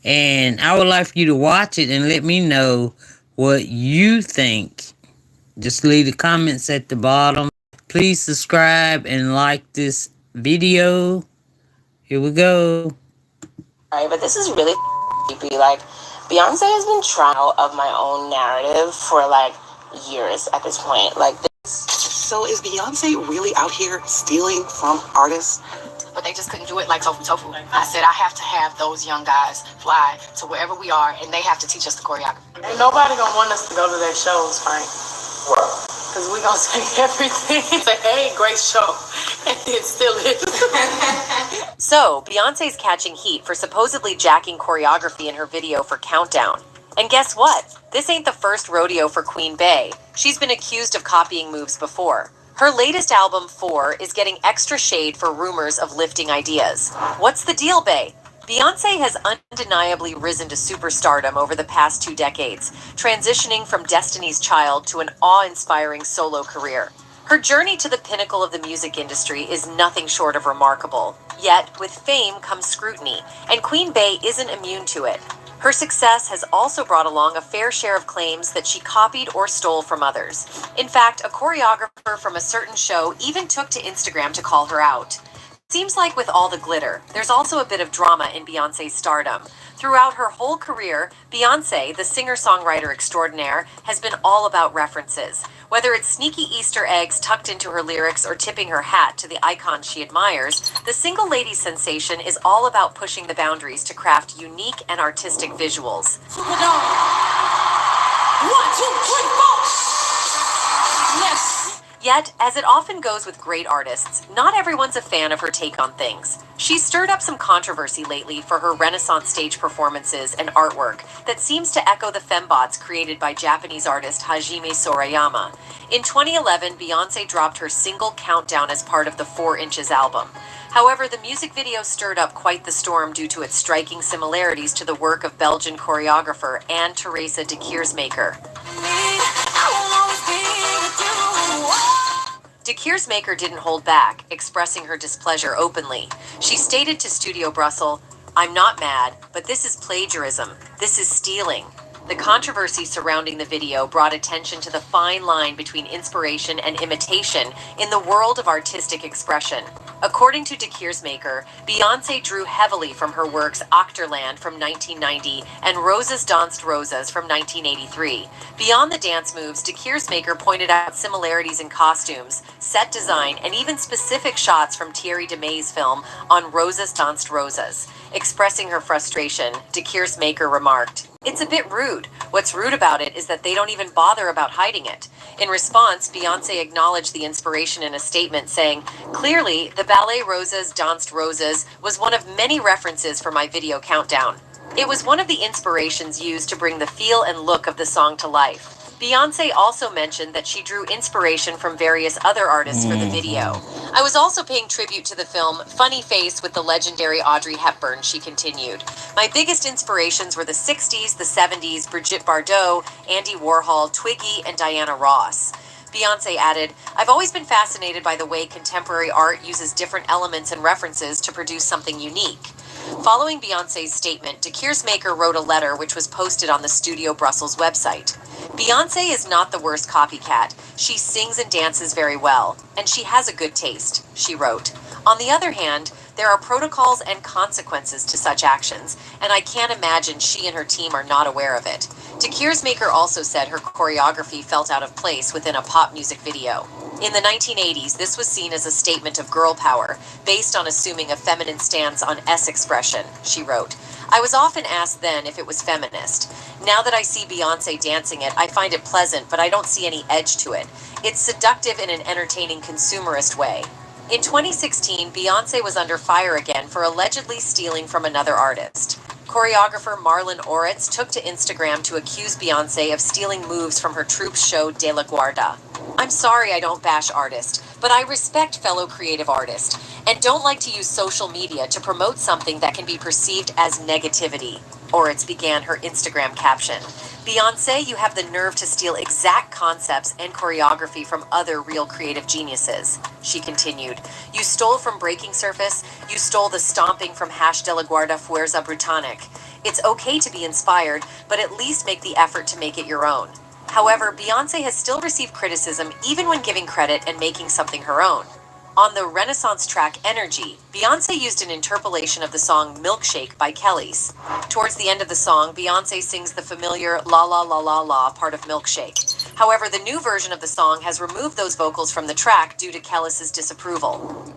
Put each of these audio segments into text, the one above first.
And I would like for you to watch it and let me know what you think. Just leave the comments at the bottom. Please subscribe and like this video. Here we go. Right, but this is really creepy. Like, Beyonce has been trying out of my own narrative for like years at this point. Like, so is Beyonce really out here stealing from artists? But they just couldn't do it like Tofu Tofu. I said I have to have those young guys fly to wherever we are, and they have to teach us the choreography. Ain't nobody gonna want us to go to their shows, Frank. Well, because we gonna say everything. Say, hey, great show. And it still is. So, Beyonce's catching heat for supposedly jacking choreography in her video for Countdown. And guess what? This ain't the first rodeo for Queen Bey. She's been accused of copying moves before. Her latest album, 4, is getting extra shade for rumors of lifting ideas. What's the deal, Bey? Beyonce has undeniably risen to superstardom over the past 2 decades, transitioning from Destiny's Child to an awe-inspiring solo career. Her journey to the pinnacle of the music industry is nothing short of remarkable. Yet, with fame comes scrutiny, and Queen Bey isn't immune to it. Her success has also brought along a fair share of claims that she copied or stole from others. In fact, a choreographer from a certain show even took to Instagram to call her out. Seems like with all the glitter, there's also a bit of drama in Beyonce's stardom. Throughout her whole career, Beyonce, the singer-songwriter extraordinaire, has been all about references. Whether it's sneaky Easter eggs tucked into her lyrics or tipping her hat to the icons she admires, the single lady sensation is all about pushing the boundaries to craft unique and artistic visuals. Superdome. 1, 2, 3, 4. Yes. Yet, as it often goes with great artists, not everyone's a fan of her take on things. She's stirred up some controversy lately for her Renaissance stage performances and artwork that seems to echo the fembots created by Japanese artist Hajime Sorayama. In 2011, Beyonce dropped her single Countdown as part of the 4 Inches album. However, the music video stirred up quite the storm due to its striking similarities to the work of Belgian choreographer Anne-Therese de Keersmaker. De Keersmaker didn't hold back, expressing her displeasure openly. She stated to Studio Brussels, "I'm not mad, but this is plagiarism. This is stealing." The controversy surrounding the video brought attention to the fine line between inspiration and imitation in the world of artistic expression. According to De Keersmaker, Beyoncé drew heavily from her works Achterland from 1990 and Roses Danced Roses from 1983. Beyond the dance moves, De Keersmaker pointed out similarities in costumes, set design, and even specific shots from Thierry Demay's film on Roses Danced Roses. Expressing her frustration, De Keersmaker remarked, "It's a bit rude. What's rude about it is that they don't even bother about hiding it." In response, Beyoncé acknowledged the inspiration in a statement saying, "Clearly, the ballet Roses Danced Roses was one of many references for my video Countdown. It was one of the inspirations used to bring the feel and look of the song to life." Beyoncé also mentioned that she drew inspiration from various other artists for the video. "I was also paying tribute to the film Funny Face with the legendary Audrey Hepburn," she continued. "My biggest inspirations were the 60s, the 70s, Brigitte Bardot, Andy Warhol, Twiggy, and Diana Ross." Beyoncé added, "I've always been fascinated by the way contemporary art uses different elements and references to produce something unique." Following Beyoncé's statement, De Keersmaker wrote a letter which was posted on the Studio Brussels website. "Beyoncé is not the worst copycat. She sings and dances very well, and she has a good taste," she wrote. "On the other hand, there are protocols and consequences to such actions, and I can't imagine she and her team are not aware of it." De Keersmaker also said her choreography felt out of place within a pop music video. In the 1980s, this was seen as a statement of girl power, based on assuming a feminine stance on S-expression, she wrote. "I was often asked then if it was feminist. Now that I see Beyoncé dancing it, I find it pleasant, but I don't see any edge to it. It's seductive in an entertaining consumerist way." In 2016, Beyoncé was under fire again for allegedly stealing from another artist. Choreographer Marlon Oritz took to Instagram to accuse Beyoncé of stealing moves from her troupe's show De La Guarda. "I'm sorry I don't bash artists, but I respect fellow creative artists, and don't like to use social media to promote something that can be perceived as negativity," Oritz began her Instagram caption. "Beyoncé, you have the nerve to steal exact concepts and choreography from other real creative geniuses," she continued. "You stole from Breaking Surface, you stole the stomping from Hash De La Guarda Fuerza Brutanic. It's okay to be inspired, but at least make the effort to make it your own. However, Beyoncé has still received criticism even when giving credit and making something her own. On the Renaissance track Energy, Beyoncé used an interpolation of the song Milkshake by Kelly's. Towards the end of the song, Beyoncé sings the familiar La La La La La part of Milkshake. However, the new version of the song has removed those vocals from the track due to Kellis's disapproval.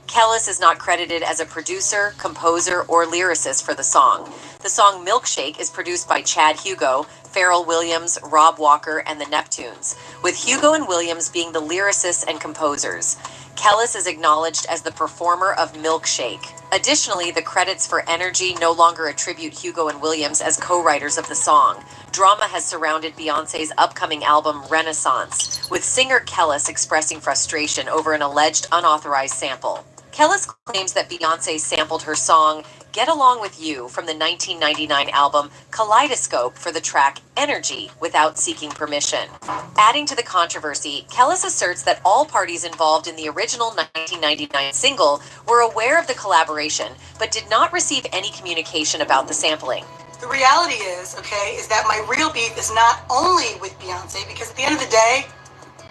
Kellis is not credited as a producer, composer, or lyricist for the song. The song Milkshake is produced by Chad Hugo, Pharrell Williams, Rob Walker, and the Neptunes, with Hugo and Williams being the lyricists and composers. Kellis is acknowledged as the performer of Milkshake. Additionally, the credits for Energy no longer attribute Hugo and Williams as co-writers of the song. Drama has surrounded Beyoncé's upcoming album Renaissance, with singer Kellis expressing frustration over an alleged unauthorized sample. Kellis claims that Beyoncé sampled her song Get Along With You from the 1999 album Kaleidoscope for the track Energy without seeking permission. Adding to the controversy, Kellis asserts that all parties involved in the original 1999 single were aware of the collaboration, but did not receive any communication about the sampling. The reality is that my real beef is not only with Beyoncé, because at the end of the day,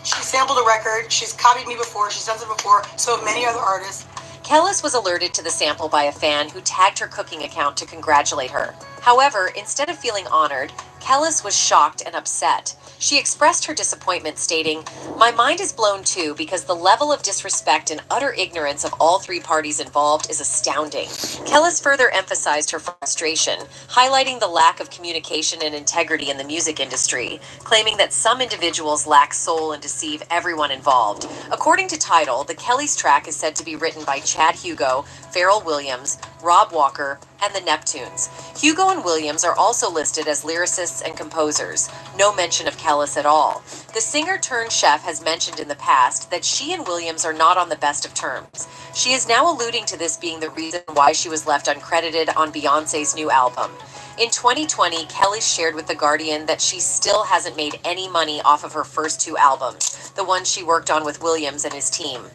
she sampled a record, she's copied me before, she's done it before, so have many other artists. Kellis was alerted to the sample by a fan who tagged her cooking account to congratulate her. However, instead of feeling honored, Kellis was shocked and upset. She expressed her disappointment, stating, "My mind is blown too because the level of disrespect and utter ignorance of all three parties involved is astounding." Kellis further emphasized her frustration, highlighting the lack of communication and integrity in the music industry, claiming that some individuals lack soul and deceive everyone involved. According to Tidal, the Kelly's track is said to be written by Chad Hugo, Pharrell Williams, Rob Walker, and the Neptunes. Hugo and Williams are also listed as lyricists and composers. No mention of Kellis at all. The singer-turned-chef has mentioned in the past that she and Williams are not on the best of terms. She is now alluding to this being the reason why she was left uncredited on Beyoncé's new album. In 2020, Kelly shared with The Guardian that she still hasn't made any money off of her first two albums, the ones she worked on with Williams and his team.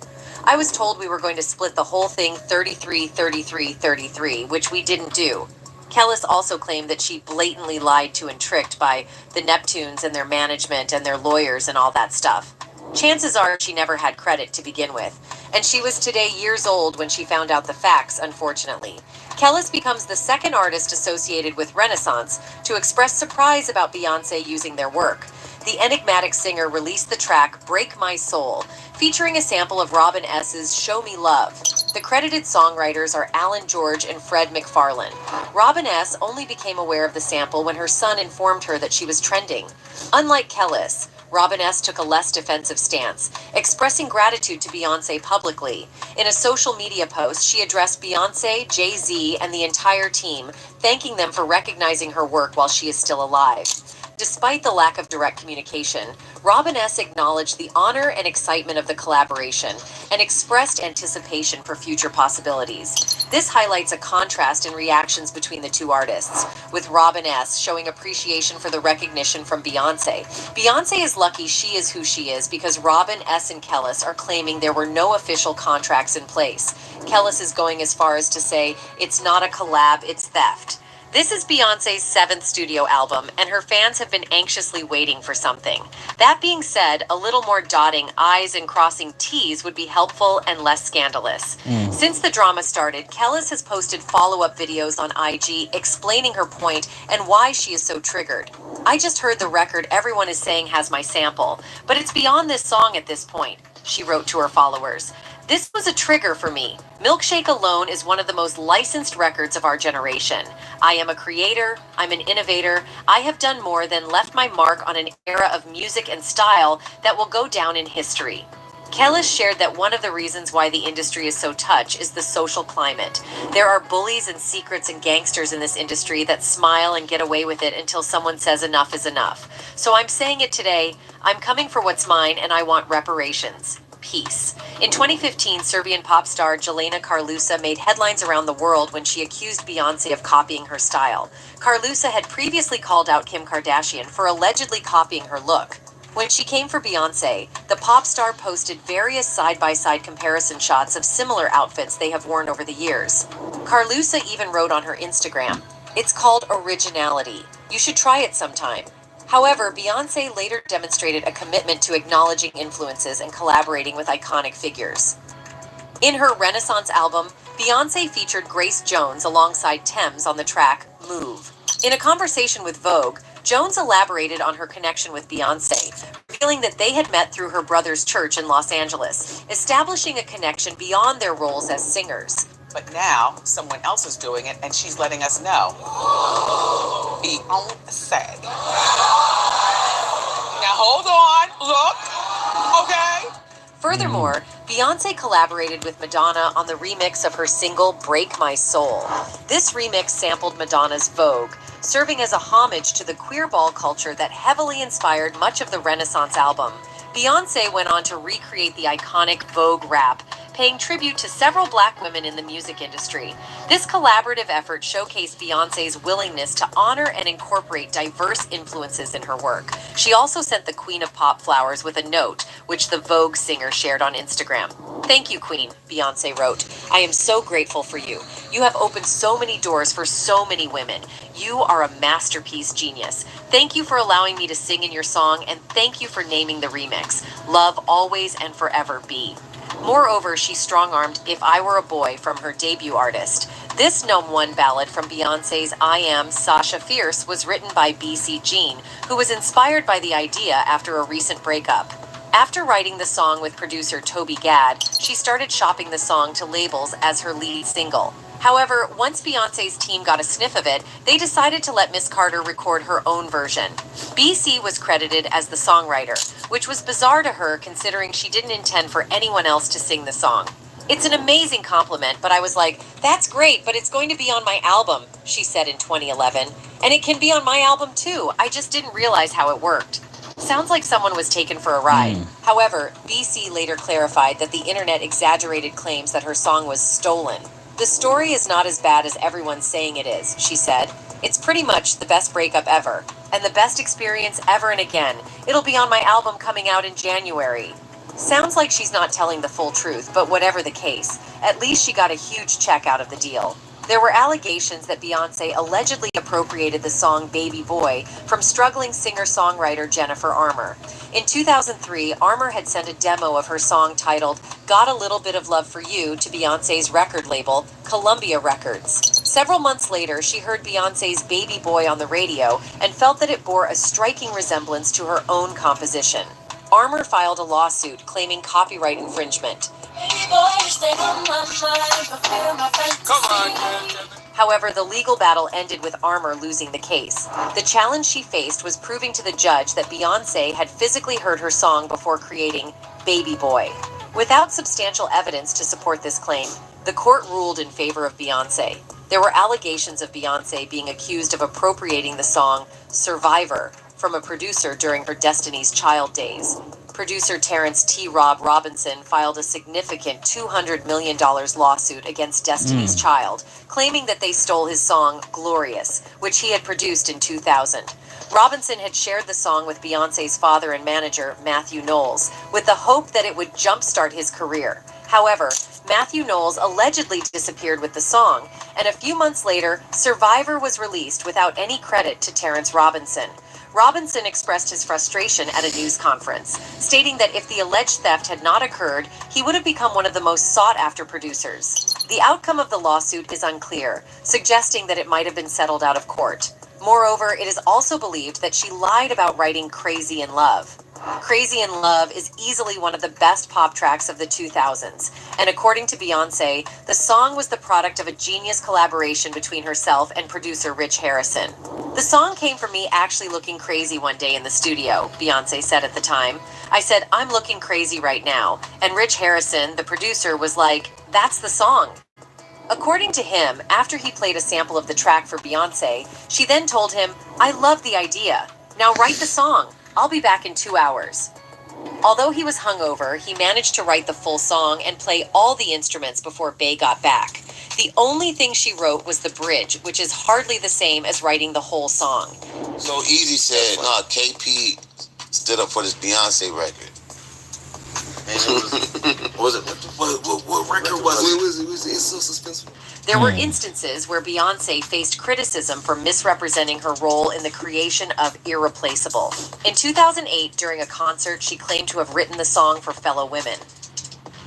"I was told we were going to split the whole thing 33-33-33, which we didn't do." Kellis also claimed that she blatantly lied to and tricked by the Neptunes and their management and their lawyers and all that stuff. Chances are she never had credit to begin with, and she was today years old when she found out the facts, unfortunately. Kellis becomes the second artist associated with Renaissance to express surprise about Beyoncé using their work. The enigmatic singer released the track Break My Soul, featuring a sample of Robin S.'s Show Me Love. The credited songwriters are Alan George and Fred McFarlane. Robin S. only became aware of the sample when her son informed her that she was trending. Unlike Kellis, Robin S. took a less defensive stance, expressing gratitude to Beyoncé publicly. In a social media post, she addressed Beyoncé, Jay-Z, and the entire team, thanking them for recognizing her work while she is still alive. Despite the lack of direct communication, Robin S. acknowledged the honor and excitement of the collaboration and expressed anticipation for future possibilities. This highlights a contrast in reactions between the two artists, with Robin S. showing appreciation for the recognition from Beyoncé. Beyoncé is lucky she is who she is because Robin S. and Kellis are claiming there were no official contracts in place. Kellis is going as far as to say, "It's not a collab, it's theft." This is Beyoncé's 7th studio album, and her fans have been anxiously waiting for something. That being said, a little more dotting I's and crossing T's would be helpful and less scandalous. Since the drama started, Kellis has posted follow-up videos on IG explaining her point and why she is so triggered. "I just heard the record everyone is saying has my sample, but it's beyond this song at this point," she wrote to her followers. "This was a trigger for me. Milkshake alone is one of the most licensed records of our generation. I am a creator, I'm an innovator, I have done more than left my mark on an era of music and style that will go down in history." Kellis shared that one of the reasons why the industry is so touched is the social climate. There are bullies and secrets and gangsters in this industry that smile and get away with it until someone says enough is enough. "So I'm saying it today, I'm coming for what's mine and I want reparations. Peace." In 2015, Serbian pop star Jelena Karlusa made headlines around the world when she accused Beyoncé of copying her style. Karlusa had previously called out Kim Kardashian for allegedly copying her look. When she came for Beyoncé, the pop star posted various side-by-side comparison shots of similar outfits they have worn over the years. Carlusa even wrote on her Instagram, "It's called originality. You should try it sometime." However, Beyoncé later demonstrated a commitment to acknowledging influences and collaborating with iconic figures. In her Renaissance album, Beyoncé featured Grace Jones alongside Tems on the track Move. In a conversation with Vogue, Jones elaborated on her connection with Beyoncé, revealing that they had met through her brother's church in Los Angeles, establishing a connection beyond their roles as singers. But now, someone else is doing it, and she's letting us know. Beyoncé. Now hold on, look, okay? Furthermore, Beyoncé collaborated with Madonna on the remix of her single Break My Soul. This remix sampled Madonna's Vogue, serving as a homage to the queerball culture that heavily inspired much of the Renaissance album. Beyoncé went on to recreate the iconic Vogue rap, paying tribute to several black women in the music industry. This collaborative effort showcased Beyoncé's willingness to honor and incorporate diverse influences in her work. She also sent the Queen of Pop flowers with a note, which the Vogue singer shared on Instagram. "Thank you, Queen," Beyoncé wrote. "I am so grateful for you. You have opened so many doors for so many women. You are a masterpiece genius. Thank you for allowing me to sing in your song, and thank you for naming the remix. Love always and forever be." Moreover, she strong-armed "If I Were a Boy" from her debut artist. This Gnome 1 ballad from Beyoncé's I Am Sasha Fierce was written by B.C. Jean, who was inspired by the idea after a recent breakup. After writing the song with producer Toby Gad, she started shopping the song to labels as her lead single. However, once Beyoncé's team got a sniff of it, they decided to let Miss Carter record her own version. BC was credited as the songwriter, which was bizarre to her considering she didn't intend for anyone else to sing the song. "It's an amazing compliment, but I was like, that's great, but it's going to be on my album," she said in 2011. "And it can be on my album too, I just didn't realize how it worked." Sounds like someone was taken for a ride. However, BC later clarified that the internet exaggerated claims that her song was stolen. "The story is not as bad as everyone's saying it is," she said. "It's pretty much the best breakup ever, and the best experience ever and again. It'll be on my album coming out in January." Sounds like she's not telling the full truth, but whatever the case, at least she got a huge check out of the deal. There were allegations that Beyoncé allegedly appropriated the song Baby Boy from struggling singer-songwriter Jennifer Armour. In 2003, Armour had sent a demo of her song titled "Got a Little Bit of Love for You" to Beyoncé's record label, Columbia Records. Several months later, she heard Beyoncé's Baby Boy on the radio and felt that it bore a striking resemblance to her own composition. Armour filed a lawsuit claiming copyright infringement. However, the legal battle ended with Armour losing the case. The challenge she faced was proving to the judge that Beyoncé had physically heard her song before creating Baby Boy. Without substantial evidence to support this claim, the court ruled in favor of Beyoncé. There were allegations of Beyoncé being accused of appropriating the song Survivor from a producer during her Destiny's Child days. Producer Terrence T. Rob Robinson filed a significant $200 million lawsuit against Destiny's Child, claiming that they stole his song Glorious, which he had produced in 2000. Robinson had shared the song with Beyoncé's father and manager, Matthew Knowles, with the hope that it would jumpstart his career. However, Matthew Knowles allegedly disappeared with the song, and a few months later, Survivor was released without any credit to Terrence Robinson. Robinson expressed his frustration at a news conference, stating that if the alleged theft had not occurred, he would have become one of the most sought-after producers. The outcome of the lawsuit is unclear, suggesting that it might have been settled out of court. Moreover, it is also believed that she lied about writing Crazy in Love. Crazy in Love is easily one of the best pop tracks of the 2000s, and according to Beyoncé, the song was the product of a genius collaboration between herself and producer Rich Harrison. "The song came from me actually looking crazy one day in the studio," Beyoncé said at the time. "I said, I'm looking crazy right now, and Rich Harrison, the producer, was like, that's the song." According to him, after he played a sample of the track for Beyoncé, she then told him, "I love the idea. Now write the song. I'll be back in 2 hours." Although he was hungover, he managed to write the full song and play all the instruments before Bey got back. The only thing she wrote was the bridge, which is hardly the same as writing the whole song. So Easy said, "No, KP stood up for this Beyonce record. And it was what record was it? It's so suspenseful. There were instances where Beyoncé faced criticism for misrepresenting her role in the creation of Irreplaceable. In 2008, during a concert, she claimed to have written the song for fellow women.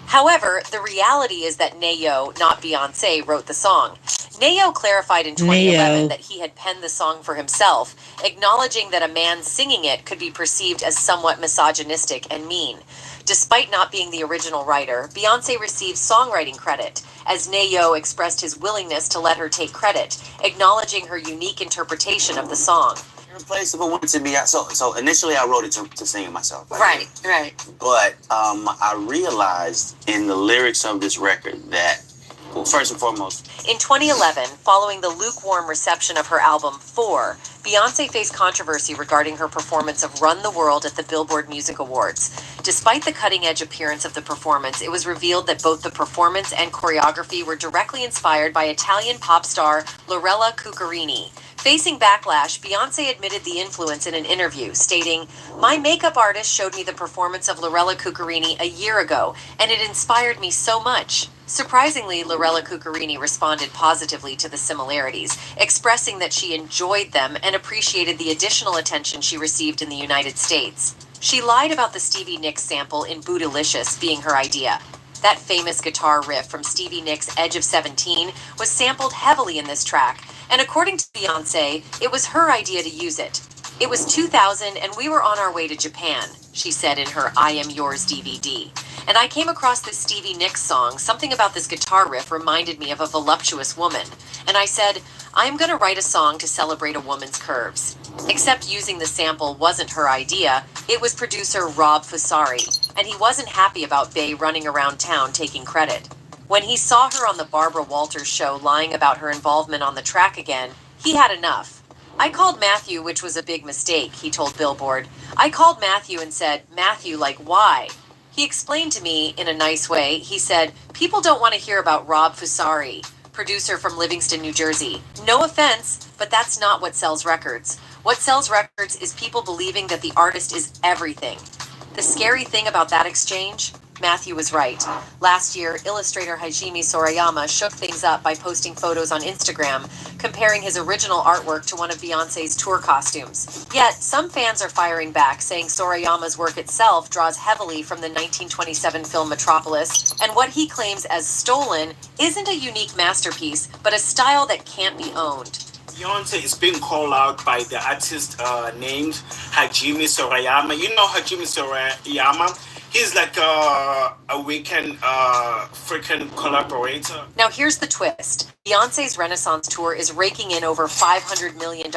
However, the reality is that Nayo, not Beyoncé, wrote the song. Nayo clarified in 2011 that he had penned the song for himself, acknowledging that a man singing it could be perceived as somewhat misogynistic and mean. Despite not being the original writer, Beyoncé received songwriting credit, as Nayo expressed his willingness to let her take credit, acknowledging her unique interpretation of the song. Irreplaceable wanted to be so initially I wrote it to sing it myself. Right. But I realized in the lyrics of this record that, well, first and foremost, in 2011, following the lukewarm reception of her album 4, Beyoncé faced controversy regarding her performance of Run the World at the Billboard Music Awards. Despite the cutting-edge appearance of the performance, it was revealed that both the performance and choreography were directly inspired by Italian pop star Lorella Cuccarini. Facing backlash, Beyoncé admitted the influence in an interview, stating, "My makeup artist showed me the performance of Lorella Cuccarini a year ago, and it inspired me so much." Surprisingly, Lorella Cuccarini responded positively to the similarities, expressing that she enjoyed them and appreciated the additional attention she received in the United States. She lied about the Stevie Nicks sample in Bootylicious being her idea. That famous guitar riff from Stevie Nicks' Edge of 17 was sampled heavily in this track, and according to Beyoncé, it was her idea to use it. "It was 2000 and we were on our way to Japan," she said in her I Am Yours DVD. "And I came across this Stevie Nicks song. Something about this guitar riff reminded me of a voluptuous woman. And I said, I'm going to write a song to celebrate a woman's curves." Except using the sample wasn't her idea, it was producer Rob Fusari, and he wasn't happy about Bey running around town taking credit. When he saw her on the Barbara Walters show lying about her involvement on the track again, he had enough. "I called Matthew, which was a big mistake," he told Billboard. "I called Matthew and said, 'Matthew, like, why?' He explained to me in a nice way. He said, 'People don't want to hear about Rob Fusari, producer from Livingston, New Jersey. No offense, but that's not what sells records. What sells records is people believing that the artist is everything.'" The scary thing about that exchange? Matthew was right. Last year, illustrator Hajime Sorayama shook things up by posting photos on Instagram, comparing his original artwork to one of Beyoncé's tour costumes. Yet, some fans are firing back, saying Sorayama's work itself draws heavily from the 1927 film Metropolis, and what he claims as stolen isn't a unique masterpiece, but a style that can't be owned. Beyoncé is being called out by the artist named Hajime Sorayama. You know Hajime Sorayama? He's like a weekend freaking collaborator. Now here's the twist. Beyoncé's Renaissance tour is raking in over $500 million.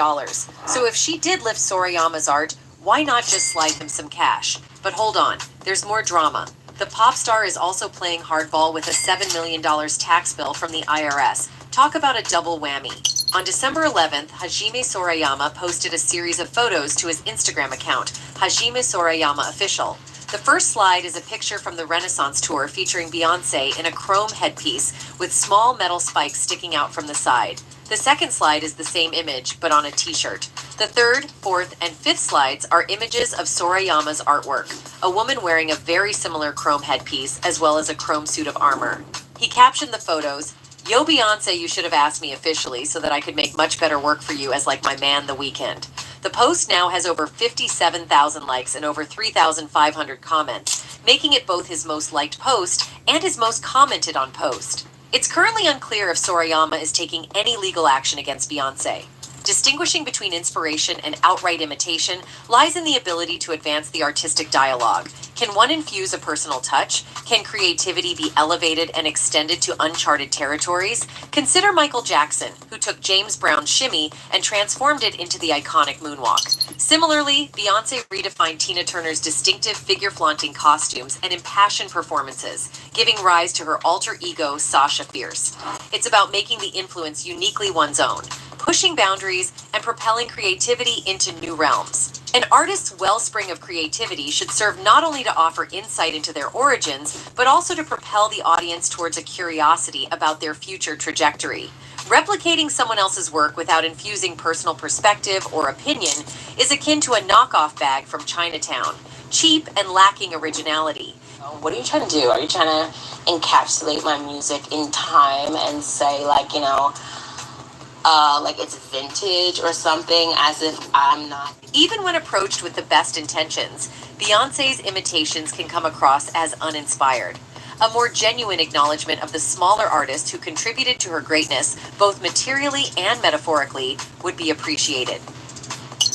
So if she did lift Sorayama's art, why not just slide him some cash? But hold on, there's more drama. The pop star is also playing hardball with a $7 million tax bill from the IRS. Talk about a double whammy. On December 11th, Hajime Sorayama posted a series of photos to his Instagram account, Hajime Sorayama Official. The first slide is a picture from the Renaissance tour featuring Beyoncé in a chrome headpiece with small metal spikes sticking out from the side. The second slide is the same image, but on a t-shirt. The third, fourth, and fifth slides are images of Sorayama's artwork, a woman wearing a very similar chrome headpiece as well as a chrome suit of armor. He captioned the photos, "Yo Beyoncé, you should have asked me officially so that I could make much better work for you as like my man The Weeknd." The post now has over 57,000 likes and over 3,500 comments, making it both his most liked post and his most commented on post. It's currently unclear if Sorayama is taking any legal action against Beyoncé. Distinguishing between inspiration and outright imitation lies in the ability to advance the artistic dialogue. Can one infuse a personal touch? Can creativity be elevated and extended to uncharted territories? Consider Michael Jackson, who took James Brown's Shimmy and transformed it into the iconic moonwalk. Similarly, Beyoncé redefined Tina Turner's distinctive figure-flaunting costumes and impassioned performances, giving rise to her alter ego, Sasha Fierce. It's about making the influence uniquely one's own, pushing boundaries, and propelling creativity into new realms. An artist's wellspring of creativity should serve not only to offer insight into their origins, but also to propel the audience towards a curiosity about their future trajectory. Replicating someone else's work without infusing personal perspective or opinion is akin to a knockoff bag from Chinatown, cheap and lacking originality. What are you trying to do? Are you trying to encapsulate my music in time and say, like, like it's vintage or something, as if I'm not? Even when approached with the best intentions, Beyoncé's imitations can come across as uninspired. A more genuine acknowledgement of the smaller artists who contributed to her greatness, both materially and metaphorically, would be appreciated.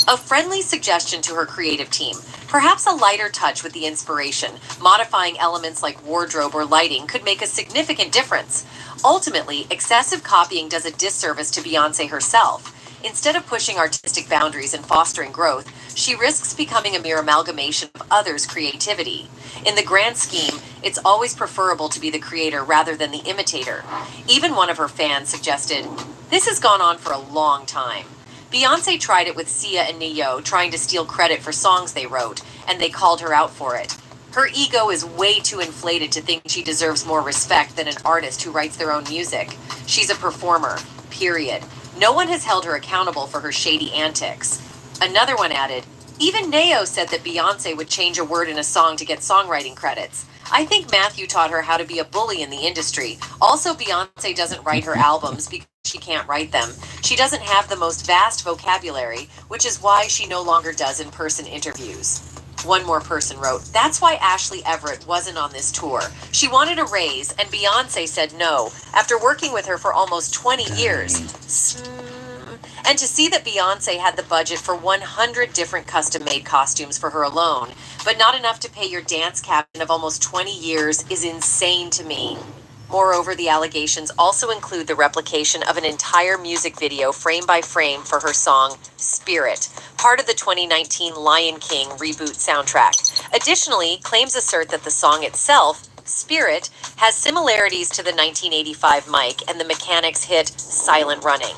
A friendly suggestion to her creative team, perhaps a lighter touch with the inspiration, modifying elements like wardrobe or lighting could make a significant difference. Ultimately, excessive copying does a disservice to Beyoncé herself. Instead of pushing artistic boundaries and fostering growth, she risks becoming a mere amalgamation of others' creativity. In the grand scheme, it's always preferable to be the creator rather than the imitator. Even one of her fans suggested, "This has gone on for a long time." Beyoncé tried it with Sia and Ne-Yo, trying to steal credit for songs they wrote, and they called her out for it. Her ego is way too inflated to think she deserves more respect than an artist who writes their own music. She's a performer, period. No one has held her accountable for her shady antics. Another one added, "Even Ne-Yo said that Beyoncé would change a word in a song to get songwriting credits. I think Matthew taught her how to be a bully in the industry. Also, Beyoncé doesn't write her albums because she can't write them. She doesn't have the most vast vocabulary, which is why she no longer does in-person interviews." One more person wrote, "That's why Ashley Everett wasn't on this tour. She wanted a raise, and Beyoncé said no, after working with her for almost 20 years. And to see that Beyoncé had the budget for 100 different custom-made costumes for her alone, but not enough to pay your dance captain of almost 20 years is insane to me." Moreover, the allegations also include the replication of an entire music video frame by frame for her song Spirit, part of the 2019 Lion King reboot soundtrack. Additionally, claims assert that the song itself, Spirit, has similarities to the 1985 Mike and the Mechanics' hit Silent Running.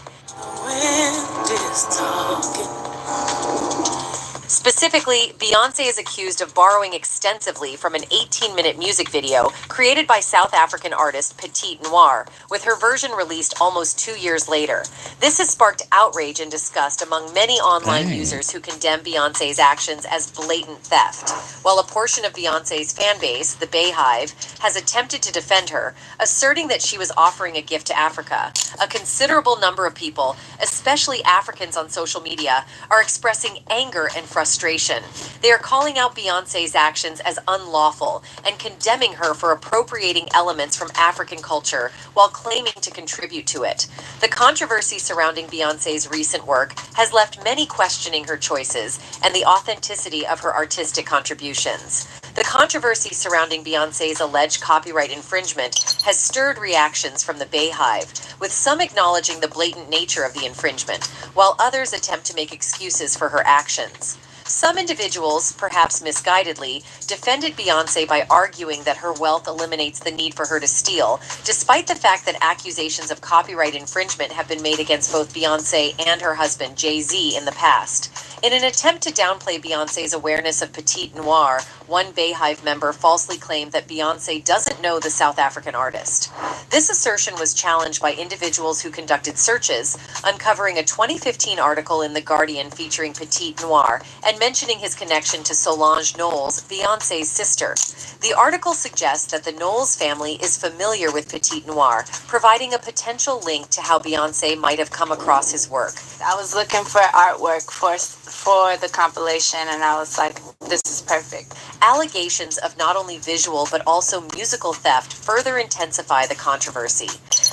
Specifically, Beyoncé is accused of borrowing extensively from an 18-minute music video created by South African artist Petite Noir, with her version released almost 2 years later. This has sparked outrage and disgust among many online users who condemn Beyoncé's actions as blatant theft, while a portion of Beyoncé's fan base, the Bayhive, has attempted to defend her, asserting that she was offering a gift to Africa. A considerable number of people, especially Africans on social media, are expressing anger and frustration. They are calling out Beyoncé's actions as unlawful and condemning her for appropriating elements from African culture while claiming to contribute to it. The controversy surrounding Beyoncé's recent work has left many questioning her choices and the authenticity of her artistic contributions. The controversy surrounding Beyoncé's alleged copyright infringement has stirred reactions from the Bayhive, with some acknowledging the blatant nature of the infringement, while others attempt to make excuses for her actions. Some individuals, perhaps misguidedly, defended Beyoncé by arguing that her wealth eliminates the need for her to steal, despite the fact that accusations of copyright infringement have been made against both Beyoncé and her husband Jay-Z in the past. In an attempt to downplay Beyoncé's awareness of Petite Noir, one Bayhive member falsely claimed that Beyoncé doesn't know the South African artist. This assertion was challenged by individuals who conducted searches, uncovering a 2015 article in The Guardian featuring Petite Noir and mentioning his connection to Solange Knowles, Beyoncé's sister. The article suggests that the Knowles family is familiar with Petite Noir, providing a potential link to how Beyoncé might have come across his work. I was looking for artwork for the compilation, and I was like, this is perfect. Allegations of not only visual but also musical theft further intensify the controversy.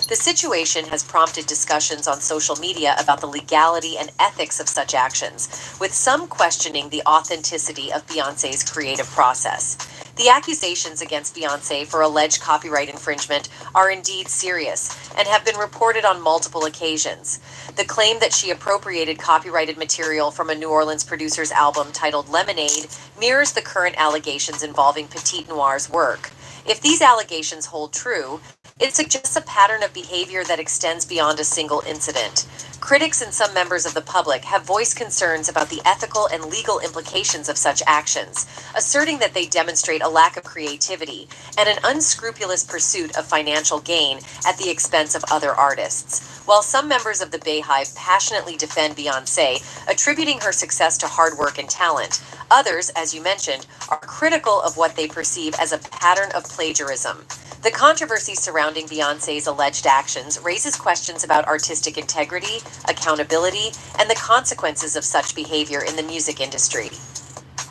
The situation has prompted discussions on social media about the legality and ethics of such actions, with some questioning the authenticity of Beyoncé's creative process. The accusations against Beyoncé for alleged copyright infringement are indeed serious and have been reported on multiple occasions. The claim that she appropriated copyrighted material from a New Orleans producer's album titled Lemonade mirrors the current allegations involving Petite Noir's work. If these allegations hold true, it suggests a pattern of behavior that extends beyond a single incident. Critics and some members of the public have voiced concerns about the ethical and legal implications of such actions, asserting that they demonstrate a lack of creativity and an unscrupulous pursuit of financial gain at the expense of other artists. While some members of the Bayhive passionately defend Beyoncé, attributing her success to hard work and talent, others, as you mentioned, are critical of what they perceive as a pattern of plagiarism. The controversy surrounding Beyoncé's alleged actions raises questions about artistic integrity, accountability, and the consequences of such behavior in the music industry.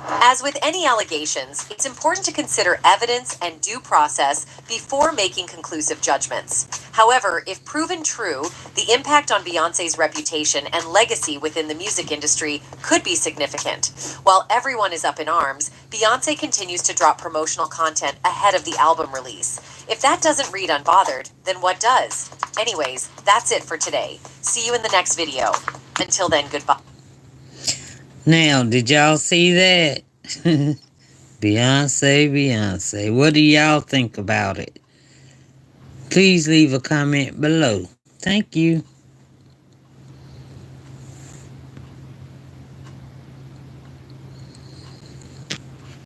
As with any allegations, it's important to consider evidence and due process before making conclusive judgments. However, if proven true, the impact on Beyoncé's reputation and legacy within the music industry could be significant. While everyone is up in arms, Beyoncé continues to drop promotional content ahead of the album release. If that doesn't read unbothered, then what does? Anyways, that's it for today. See you in the next video. Until then, goodbye. Now, did y'all see that? Beyonce. What do y'all think about it? Please leave a comment below. Thank you.